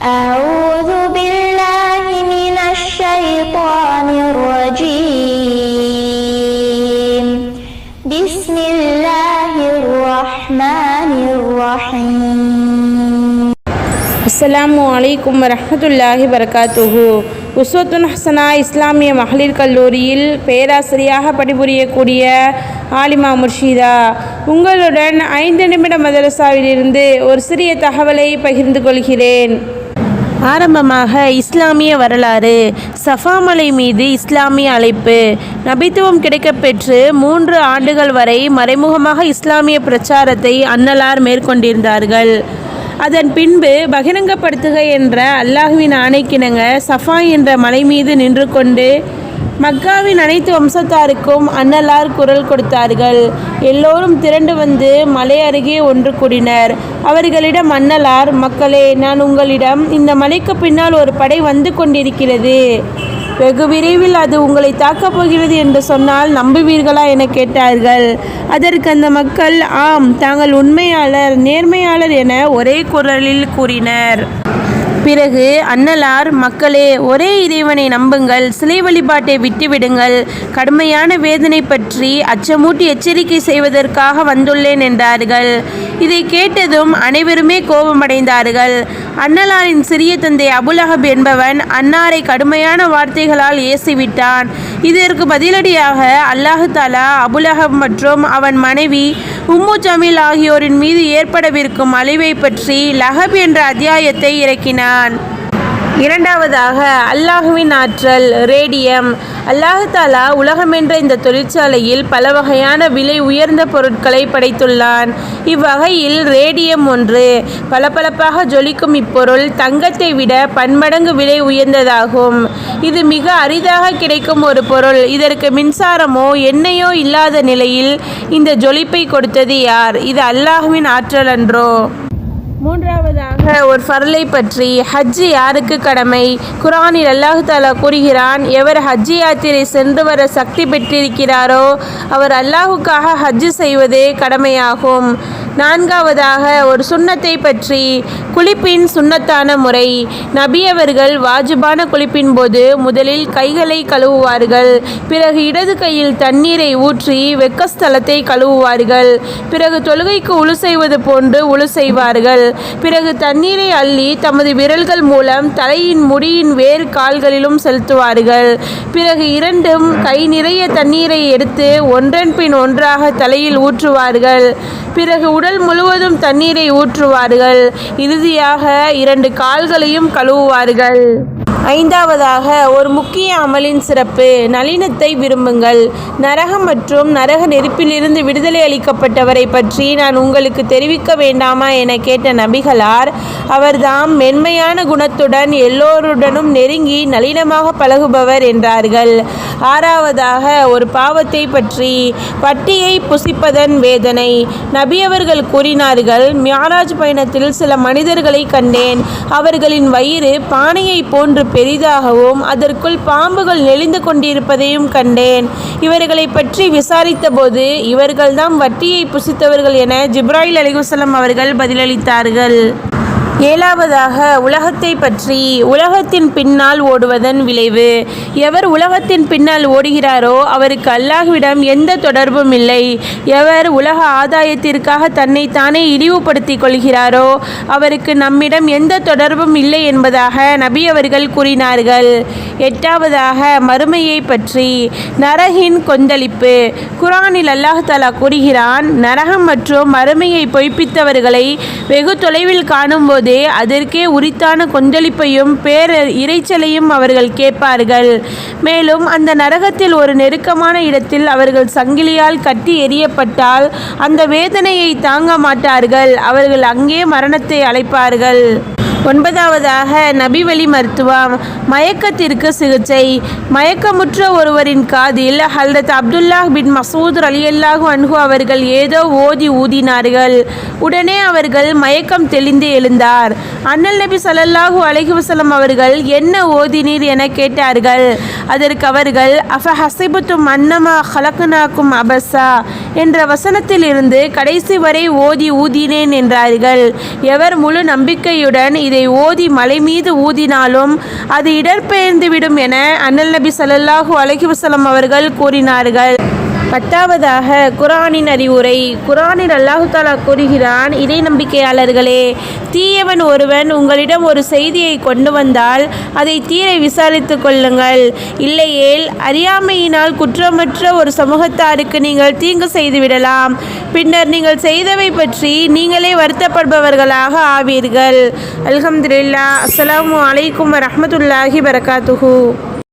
أعوذ بالله من الشيطان الرجيم بسم الله الرحمن الرحيم. அஸ்ஸலாமு அலைக்கும் வரஹ்மத்துல்லாஹி வரகாத்துஹு. உஸ்வத்துன் ஹசனா இஸ்லாமிய மகளிர் கல்லூரியில் பேராசிரியாக பணிபுரியக்கூடிய ஆலிமா முர்ஷிதா உங்களுடன் 5 நிமிட மதரசாவிலிருந்து ஒரு சிறிய தகவலை பகிர்ந்து கொள்கிறேன். ஆரம்பமாக இஸ்லாமிய வரலாறு. சஃபா மலை மீது இஸ்லாமிய அழைப்பு. நபித்துவம் கிடைக்கப்பெற்று 3 ஆண்டுகள் வரை மறைமுகமாக இஸ்லாமிய பிரச்சாரத்தை அன்னலார் மேற்கொண்டிருந்தார்கள். அதன் பின்பு பகிரங்கப்படுத்துக என்ற அல்லாஹுவின் ஆணைக்கிணங்க சஃபா என்ற மலை மீது நின்று கொண்டு மக்காவின் அனைத்து வம்சத்தாருக்கும் அன்னலார் குரல் கொடுத்தார்கள். எல்லோரும் திரண்டு வந்து மலை அருகே ஒன்று கூடினர். அவர்களிடம் அன்னலார், மக்களே, நான் உங்களிடம் இந்த மலைக்கு பின்னால் ஒரு படை வந்து கொண்டிருக்கிறது, வெகு விரைவில் அது உங்களை தாக்கப் போகிறது என்று சொன்னால் நம்புவீர்களா என கேட்டார்கள். அதற்கு அந்த மக்கள், ஆம், தாங்கள் உண்மையாளர், நேர்மையாளர் என ஒரே குரலில் கூறினர். பிறகு அன்னலார், மக்களே, ஒரே இறைவனை நம்புங்கள், சிலை வழிபாட்டை விட்டுவிடுங்கள், கடுமையான வேதனை பற்றி அச்சமூட்டி எச்சரிக்கை செய்வதற்காக வந்துள்ளேன் என்றார்கள். இதை கேட்டதும் அனைவருமே கோபமடைந்தார்கள். அன்னலாரின் சிறிய தந்தை அபுலஹப் என்பவன் அன்னாரை கடுமையான வார்த்தைகளால் ஏசிவிட்டான். இதற்கு பதிலடியாக அல்லாஹு தாலா அபுலஹப் மற்றும் அவன் மனைவி உம்மு ஜமீல் ஆகியோரின் மீது ஏற்படவிருக்கும் அழிவை பற்றி லஹப் என்ற அத்தியாயத்தை இறக்கினான். இரண்டாவதாக அல்லாஹுவின் ஆற்றல், ரேடியம். அல்லாஹு தாலா உலகமென்ற இந்த தொழிற்சாலையில் பல வகையான விலை உயர்ந்த பொருட்களை படைத்துள்ளான். இவ்வகையில் ரேடியம் ஒன்று. பளபளப்பாக ஜொலிக்கும் இப்பொருள் தங்கத்தை விட பன்மடங்கு விலை உயர்ந்ததாகும். இது மிக அரிதாக கிடைக்கும் ஒரு பொருள். இதற்கு மின்சாரமோ எண்ணெயோ இல்லாத நிலையில் இந்த ஜொலிப்பை கொடுத்தது யார்? இது அல்லாஹுவின் ஆற்றல் அன்றோ? மூன்றாவதாக ஒரு ஃபர்லை பற்றி. ஹஜ் யாருக்கு கடமை? குர்ஆனில் அல்லாஹு தாலா கூறுகிறான், எவர் ஹஜ் யாத்திரை சென்று வர சக்தி பெற்றிருக்கிறாரோ அவர் அல்லாஹுக்காக ஹஜ் செய்வதே கடமையாகும். நான்காவதாக ஒரு சுன்னத்தை பற்றி. குளிப்பின் சுன்னத்தான முறை. நபி அவர்கள் வாஜிபான குளிப்பின் போது முதலில் கைகளை கழுவுவார்கள். பிறகு இடது கையில் தண்ணீரை ஊற்றி வெக்கஸ்தலத்தை கழுவுவார்கள். பிறகு தொழுகைக்கு உழு செய்வது போன்று உழு செய்வார்கள். பிறகு தண்ணீரை அள்ளி தமது விரல்கள் மூலம் தலையின் முடியின் வேறு கால்களிலும் செலுத்துவார்கள். பிறகு இரண்டும் கை நிறைய தண்ணீரை எடுத்து ஒன்றன் பின் ஒன்றாக தலையில் ஊற்றுவார்கள். பிறகு உடல் முழுவதும் தண்ணீரை ஊற்றுவார்கள். இறுதியாக 2 கால்களையும் கழுவுவார்கள். ஐந்தாவதாக ஒரு முக்கிய அமலின் சிறப்பு. நளினத்தை விரும்புங்கள். நரகம் மற்றும் நரக நெருப்பிலிருந்து விடுதலை அளிக்கப்பட்டவரை பற்றி நான் உங்களுக்கு தெரிவிக்க வேண்டாமா என கேட்ட நபிகளார், அவர்தாம் மென்மையான குணத்துடன் எல்லோருடனும் நெருங்கி நளினமாக பழகுபவர் என்றார்கள். ஆறாவதாக ஒரு பாவத்தை பற்றி. பட்டியை புசிப்பதன் வேதனை. நபி அவர்கள் கூறினார்கள், மியாராஜ் பயணத்தில் சில மனிதர்களை கண்டேன். அவர்களின் வயிறு பானையை போன்று பெரிதாகவும் அதற்குள் பாம்புகள் நெளிந்து கொண்டிருப்பதையும் கண்டேன். இவர்களை பற்றி விசாரித்த போது இவர்கள்தான் வட்டியை புசித்தவர்கள் என ஜிப்ராயில் அலைஹிஸ்ஸலாம் அவர்கள் பதிலளித்தார்கள். ஏழாவதாக உலகத்தை பற்றி. உலகத்தின் பின்னால் ஓடுவதன் விளைவு. எவர் உலகத்தின் பின்னால் ஓடுகிறாரோ அவருக்கு அல்லாஹ்விடம் எந்த தொடர்பும் இல்லை. எவர் உலக ஆதாயத்திற்காக தன்னை தானே இழிவுபடுத்திக் கொள்கிறாரோ அவருக்கு நம்மிடம் எந்த தொடர்பும் இல்லை என்பதாக நபி அவர்கள் கூறினார்கள். எட்டாவதாக மறுமையை பற்றி. நரகின் கொந்தளிப்பு. குர்ஆனில் அல்லாஹ் தஆலா கூறுகிறான், நரகம் மற்றும் மறுமையை பொய்ப்பித்தவர்களை வெகு தொலைவில் காணும்போது அதற்கே உரித்தான கொந்தளிப்பையும் இரைச்சலையும் அவர்கள் கேட்பார்கள். மேலும் அந்த நரகத்தில் ஒரு நெருக்கமான இடத்தில் அவர்கள் சங்கிலியால் கட்டி எறியப்பட்டால் அந்த வேதனையை தாங்க மாட்டார்கள். அவர்கள் அங்கே மரணத்தை அழைப்பார்கள். ஒன்பதாவதாக நபி வழி மருத்துவம். மயக்கத்திற்கு சிகிச்சை. மயக்கமுற்ற ஒருவரின் காதில் ஹல்ரத் அப்துல்லாஹ் பின் மசூத் ரலியல்லாஹு அன்ஹு அவர்கள் ஏதோ ஓதி ஊதினார்கள். உடனே அவர்கள் மயக்கம் தெளிந்து எழுந்தார். அண்ணல் நபி ஸல்லல்லாஹு அலைஹி வஸல்லம் அவர்கள் என்ன ஓதினீர் என கேட்டார்கள். அதற்கு அவர்கள் அஃபஹஸிபுத்தும் அன்னமா ஹலக்னாக்கும் அபஸா என்ற வசனத்தில் இருந்து கடைசி வரை ஓதி ஊதினேன் என்றார்கள். எவர் முழு நம்பிக்கையுடன் இதை இதை ஓதி மலை மீது ஊதினாலும் அது இடர்பெயர்ந்துவிடும் என அண்ணல் நபி ஸல்லல்லாஹு அலைஹி வஸல்லம் அவர்கள் கூறினார்கள். 10வதாக குர்ஆனின் அறிவுரை. குர்ஆனில் அல்லாஹ் தஆலா கூறுகிறான், இறை நம்பிக்கையாளர்களே, தீயவன் ஒருவன் உங்களிடம் ஒரு செய்தியை கொண்டு வந்தால் அதை தீர விசாரித்து கொள்ளுங்கள். இல்லையேல் அறியாமையினால் குற்றமற்ற ஒரு சமூகத்தாருக்கு நீங்கள் தீங்கு செய்துவிடலாம். பின்னர் நீங்கள் செய்தவை பற்றி நீங்களே வருத்தப்படுபவர்களாக ஆவீர்கள். அல்ஹம்துலில்லாஹ். அஸ்ஸலாமு அலைக்கும் வரஹ்மத்துல்லாஹி வரகாத்துஹு.